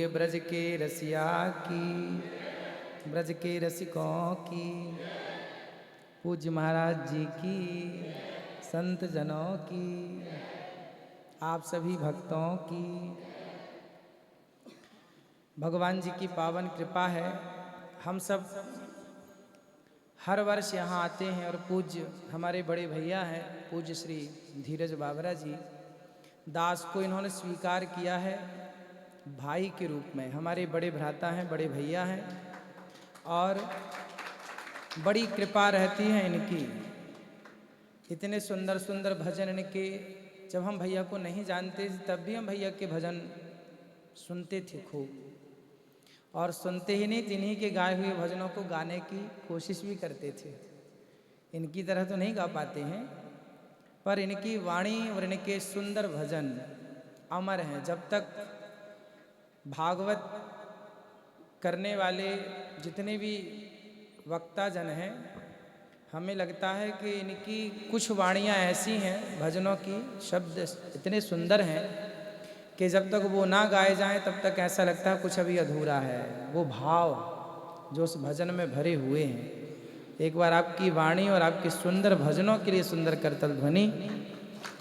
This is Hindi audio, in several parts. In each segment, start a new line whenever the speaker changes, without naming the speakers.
प्रिय ब्रज के रसिया की, ब्रज के रसिकों की, पूज्य महाराज जी की, संत जनों की, आप सभी भक्तों की। भगवान जी की पावन कृपा है, हम सब हर वर्ष यहाँ आते हैं और पूज्य हमारे बड़े भैया हैं पूज्य श्री धीरज बाबरा जी दास को इन्होंने स्वीकार किया है भाई के रूप में। हमारे बड़े भ्राता हैं, बड़े भैया हैं और बड़ी कृपा रहती है इनकी। इतने सुंदर सुंदर भजन इनके, जब हम भैया को नहीं जानते तब भी हम भैया के भजन सुनते थे खूब, और सुनते ही नहीं इन्हीं के गाए हुए भजनों को गाने की कोशिश भी करते थे। इनकी तरह तो नहीं गा पाते हैं, पर इनकी वाणी और इनके सुंदर भजन अमर हैं। जब तक भागवत करने वाले जितने भी वक्ता जन हैं, हमें लगता है कि इनकी कुछ वाणियाँ ऐसी हैं, भजनों की शब्द इतने सुंदर हैं कि जब तक वो ना गाए जाएं तब तक ऐसा लगता है कुछ अभी अधूरा है। वो भाव जो उस भजन में भरे हुए हैं, एक बार आपकी वाणी और आपके सुंदर भजनों के लिए सुंदर करतल ध्वनि।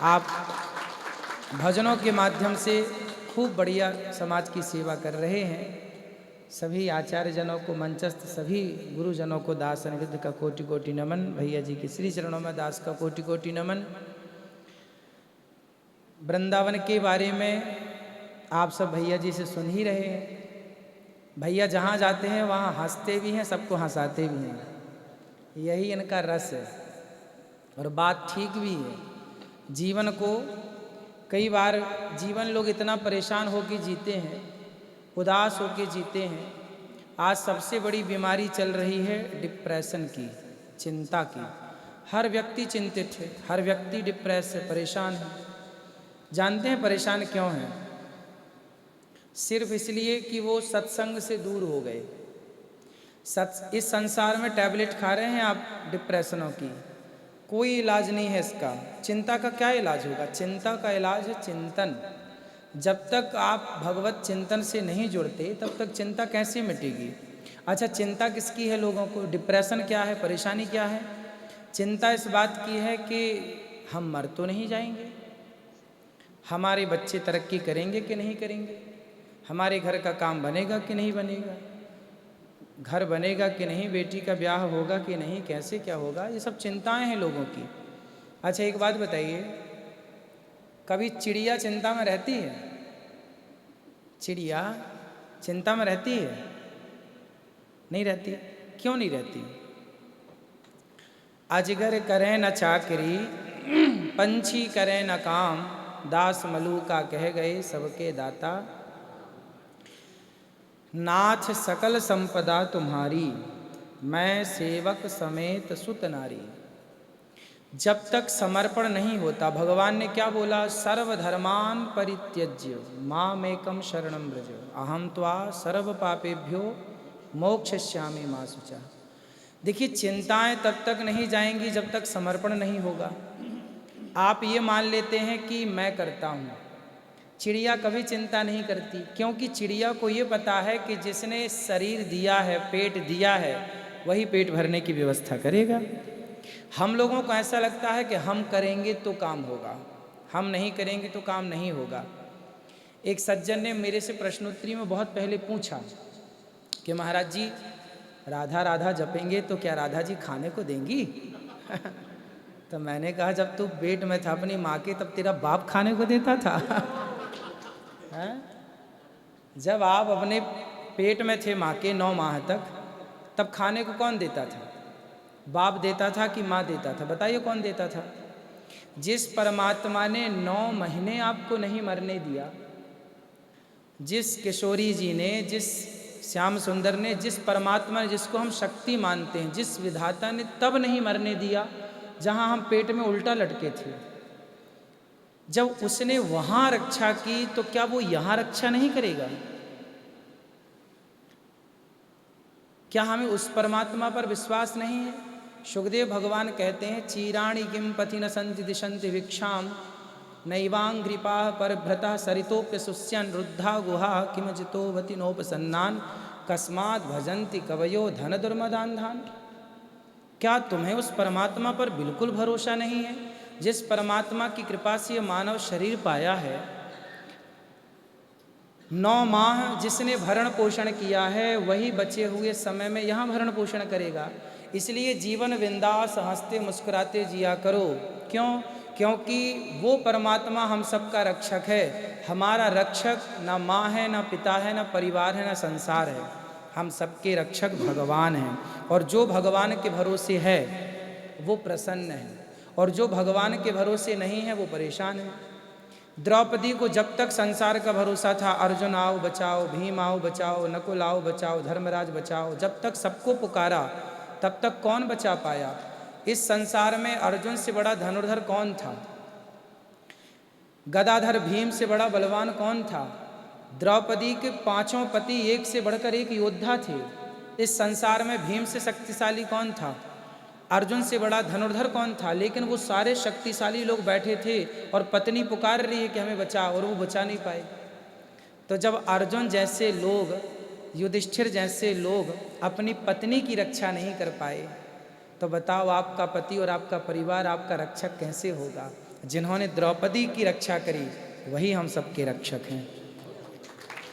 आप भजनों के माध्यम से खूब बढ़िया समाज की सेवा कर रहे हैं। सभी आचार्य जनों को, मंचस्थ सभी गुरुजनों को दास अनिरुद्ध का कोटि कोटि नमन। भैया जी के श्री चरणों में दास का कोटि कोटि नमन। वृंदावन के बारे में आप सब भैया जी से सुन ही रहे हैं। भैया जहाँ जाते हैं वहाँ हंसते भी हैं, सबको हंसाते भी हैं, यही इनका रस है। और बात ठीक भी है। जीवन को कई बार जीवन लोग इतना परेशान होकर जीते हैं, उदास होकर जीते हैं। आज सबसे बड़ी बीमारी चल रही है डिप्रेशन की, चिंता की। हर व्यक्ति चिंतित है, हर व्यक्ति डिप्रेस है, परेशान है। जानते हैं परेशान क्यों है? सिर्फ इसलिए कि वो सत्संग से दूर हो गए। इस संसार में टैबलेट खा रहे हैं आप डिप्रेशनों की, कोई इलाज नहीं है इसका। चिंता का क्या इलाज होगा? चिंता का इलाज है चिंतन। जब तक आप भगवत चिंतन से नहीं जुड़ते तब तक चिंता कैसे मिटेगी? अच्छा, चिंता किसकी है लोगों को? डिप्रेशन क्या है, परेशानी क्या है? चिंता इस बात की है कि हम मर तो नहीं जाएंगे, हमारे बच्चे तरक्की करेंगे कि नहीं करेंगे, हमारे घर का काम बनेगा कि नहीं बनेगा, घर बनेगा कि नहीं, बेटी का ब्याह होगा कि नहीं, कैसे क्या होगा, ये सब चिंताएं हैं लोगों की। अच्छा एक बात बताइए, कभी चिड़िया चिंता में रहती है? चिड़िया चिंता में रहती है? नहीं रहती। क्यों नहीं रहती? अजगर करे न चाकरी, पंछी करे न काम, दास मलूका कह गए सबके दाता, नाथ सकल संपदा तुम्हारी, मैं सेवक समेत सुत नारी। जब तक समर्पण नहीं होता, भगवान ने क्या बोला? सर्वधर्मान परित्यज्य मामेकं शरणं व्रज, अहम त्वा सर्व पापेभ्यो मोक्षयिष्यामि मा शुचा। देखिए, चिंताएं तब तक नहीं जाएंगी जब तक समर्पण नहीं होगा। आप ये मान लेते हैं कि मैं करता हूँ, चिड़िया कभी चिंता नहीं करती, क्योंकि चिड़िया को ये पता है कि जिसने शरीर दिया है, पेट दिया है, वही पेट भरने की व्यवस्था करेगा। हम लोगों को ऐसा लगता है कि हम करेंगे तो काम होगा, हम नहीं करेंगे तो काम नहीं होगा। एक सज्जन ने मेरे से प्रश्नोत्तरी में बहुत पहले पूछा कि महाराज जी, राधा राधा जपेंगे तो क्या राधा जी खाने को देंगी? तो मैंने कहा, जब तू पेट में था अपनी माँ के तब तेरा बाप खाने को देता था? है? जब आप अपने पेट में थे माँ के 9 माह तक, तब खाने को कौन देता था? बाप देता था कि माँ देता था? बताइए कौन देता था? जिस परमात्मा ने 9 महीने आपको नहीं मरने दिया, जिस किशोरी जी ने, जिस श्याम सुंदर ने, जिस परमात्मा ने, जिसको हम शक्ति मानते हैं, जिस विधाता ने तब नहीं मरने दिया जहाँ हम पेट में उल्टा लटके थे, जब उसने वहाँ रक्षा की तो क्या वो यहाँ रक्षा नहीं करेगा? क्या हमें उस परमात्मा पर विश्वास नहीं है? सुखदेव भगवान कहते हैं, चीराणि किम पति न संति दिशंति भिक्षाम नैवांग्रिपा परभ्रता सरितोप्य सुस्यन रुद्धा गुहा किमजितोवति नोपसन्नान कस्मात् भजन्ति कवयो धन दुर्मदान्धान। क्या तुम्हें उस परमात्मा पर बिल्कुल भरोसा नहीं है जिस परमात्मा की कृपा से मानव शरीर पाया है? 9 माह जिसने भरण पोषण किया है वही बचे हुए समय में यहाँ भरण पोषण करेगा। इसलिए जीवन बिंदास हंसते मुस्कुराते जिया करो। क्यों? क्योंकि वो परमात्मा हम सबका रक्षक है। हमारा रक्षक ना माँ है, ना पिता है, ना परिवार है, ना संसार है। हम सबके रक्षक भगवान हैं। और जो भगवान के भरोसे है वो प्रसन्न है, और जो भगवान के भरोसे नहीं है वो परेशान है। द्रौपदी को जब तक संसार का भरोसा था, अर्जुन आओ बचाओ, भीम आओ बचाओ, नकुल आओ बचाओ, धर्मराज बचाओ, जब तक सबको पुकारा तब तक कौन बचा पाया? इस संसार में अर्जुन से बड़ा धनुर्धर कौन था? गदाधर भीम से बड़ा बलवान कौन था? द्रौपदी के 5 पति एक से बढ़कर एक योद्धा थे। इस संसार में भीम से शक्तिशाली कौन था? अर्जुन से बड़ा धनुर्धर कौन था? लेकिन वो सारे शक्तिशाली लोग बैठे थे और पत्नी पुकार रही है कि हमें बचा, और वो बचा नहीं पाए। तो जब अर्जुन जैसे लोग, युधिष्ठिर जैसे लोग अपनी पत्नी की रक्षा नहीं कर पाए, तो बताओ आपका पति और आपका परिवार आपका रक्षक कैसे होगा? जिन्होंने द्रौपदी की रक्षा करी वही हम सबके रक्षक हैं,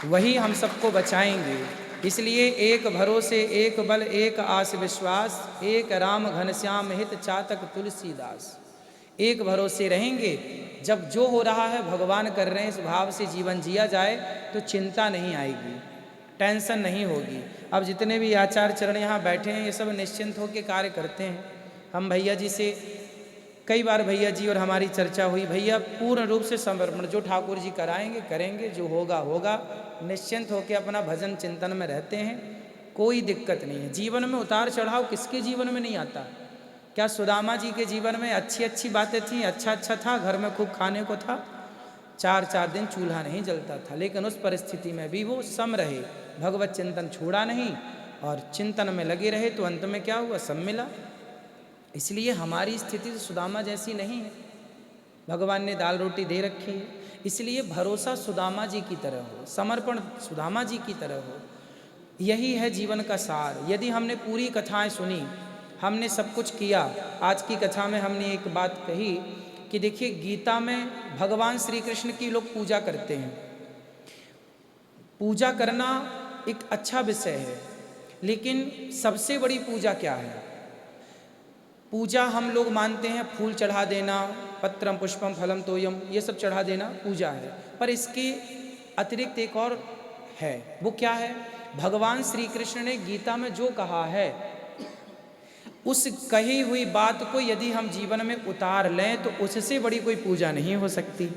वही हम सबको बचाएंगे। इसलिए एक भरोसे एक बल एक आस विश्वास, एक राम घनश्याम हित चातक तुलसीदास। एक भरोसे रहेंगे, जब जो हो रहा है भगवान कर रहे हैं इस भाव से जीवन जिया जाए तो चिंता नहीं आएगी, टेंशन नहीं होगी। अब जितने भी आचार्य चरण यहाँ बैठे हैं ये सब निश्चिंत होकर कार्य करते हैं। हम भैया जी से कई बार भैया जी और हमारी चर्चा हुई, भैया पूर्ण रूप से समर्पण, जो ठाकुर जी कराएंगे करेंगे, जो होगा होगा, निश्चिंत होकर अपना भजन चिंतन में रहते हैं, कोई दिक्कत नहीं है। जीवन में उतार चढ़ाव किसके जीवन में नहीं आता? क्या सुदामा जी के जीवन में अच्छी अच्छी बातें थी, अच्छा अच्छा था, घर में खूब खाने को था, 4 दिन चूल्हा नहीं जलता था, लेकिन उस परिस्थिति में भी वो सम रहे, भगवत चिंतन छोड़ा नहीं और चिंतन में लगे रहे, तो अंत में क्या हुआ? सब मिला। इसलिए हमारी स्थिति सुदामा जैसी नहीं है, भगवान ने दाल रोटी दे रखी है। इसलिए भरोसा सुदामा जी की तरह हो, समर्पण सुदामा जी की तरह हो। यही है जीवन का सार। यदि हमने पूरी कथाएं सुनी, हमने सब कुछ किया। आज की कथा में हमने एक बात कही कि देखिए, गीता में भगवान श्री कृष्ण की लोग पूजा करते हैं। पूजा करना एक अच्छा विषय है, लेकिन सबसे बड़ी पूजा क्या है? पूजा हम लोग मानते हैं फूल चढ़ा देना, पत्रम पुष्पम फलम तोयम, ये सब चढ़ा देना पूजा है। पर इसके अतिरिक्त एक और है। वो क्या है? भगवान श्री कृष्ण ने गीता में जो कहा है, उस कही हुई बात को यदि हम जीवन में उतार लें तो उससे बड़ी कोई पूजा नहीं हो सकती।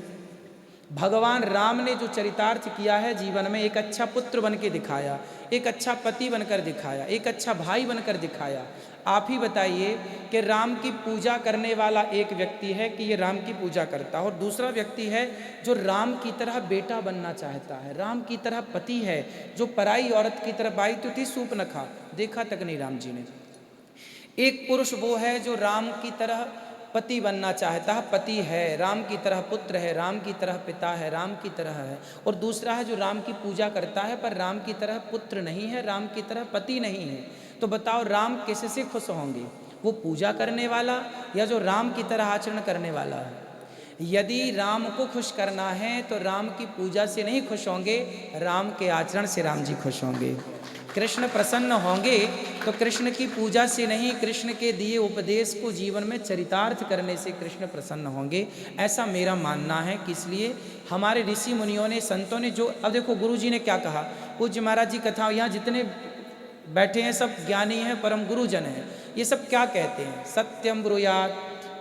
भगवान राम ने जो चरितार्थ किया है जीवन में, एक अच्छा पुत्र बन के दिखाया, एक अच्छा पति बनकर दिखाया, एक अच्छा भाई बनकर दिखाया। आप ही बताइए कि राम की पूजा करने वाला एक व्यक्ति है कि ये राम की पूजा करता है, और दूसरा व्यक्ति है जो राम की तरह बेटा बनना चाहता है, राम की तरह पति है, जो पराई औरत की तरफ आई तो थी सूप न खा, देखा तक नहीं राम जी ने। एक पुरुष वो है जो राम की तरह पति बनना चाहता है, पति है, राम की तरह पुत्र है, राम की तरह पिता है, राम की तरह है। और दूसरा है जो राम की पूजा करता है पर राम की तरह पुत्र नहीं है, राम की तरह पति नहीं है। तो बताओ राम किससे खुश होंगे? वो पूजा करने वाला या जो राम की तरह आचरण करने वाला है? यदि राम को खुश करना है तो राम की पूजा से नहीं खुश होंगे, राम के आचरण से राम जी खुश होंगे। कृष्ण प्रसन्न होंगे तो कृष्ण की पूजा से नहीं, कृष्ण के दिए उपदेश को जीवन में चरितार्थ करने से कृष्ण प्रसन्न होंगे। ऐसा मेरा मानना है कि इसलिए हमारे ऋषि मुनियों ने, संतों ने जो, अब देखो गुरु जी ने क्या कहा, पूज्य महाराज जी कथा, यहाँ जितने बैठे हैं सब ज्ञानी हैं, परम गुरुजन हैं। ये सब क्या कहते हैं? सत्यम ब्रूयात,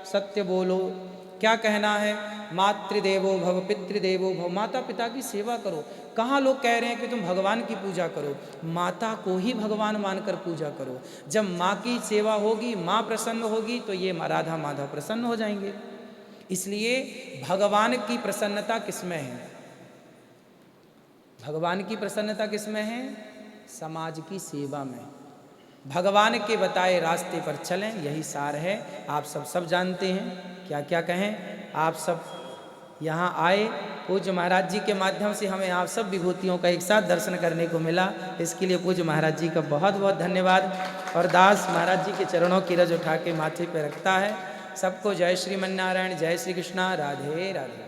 सत्य बोलो। क्या कहना है? मातृदेवो भव पितृदेवो भव, माता पिता की सेवा करो। कहाँ लोग कह रहे हैं कि तुम भगवान की पूजा करो? माता को ही भगवान मानकर पूजा करो। जब माँ की सेवा होगी, माँ प्रसन्न होगी, तो ये राधा माधव प्रसन्न हो जाएंगे। इसलिए भगवान की प्रसन्नता किसमें है? भगवान की प्रसन्नता किसमें है? समाज की सेवा में। भगवान के बताए रास्ते पर चलें, यही सार है। आप सब जानते हैं, क्या क्या कहें, आप सब यहाँ आए, पूज्य महाराज जी के माध्यम से हमें आप सब विभूतियों का एक साथ दर्शन करने को मिला। इसके लिए पूज्य महाराज जी का बहुत बहुत धन्यवाद। और दास महाराज जी के चरणों की रज उठा के माथे पर रखता है। सबको जय श्रीमन नारायण, जय श्री कृष्णा, राधे राधे।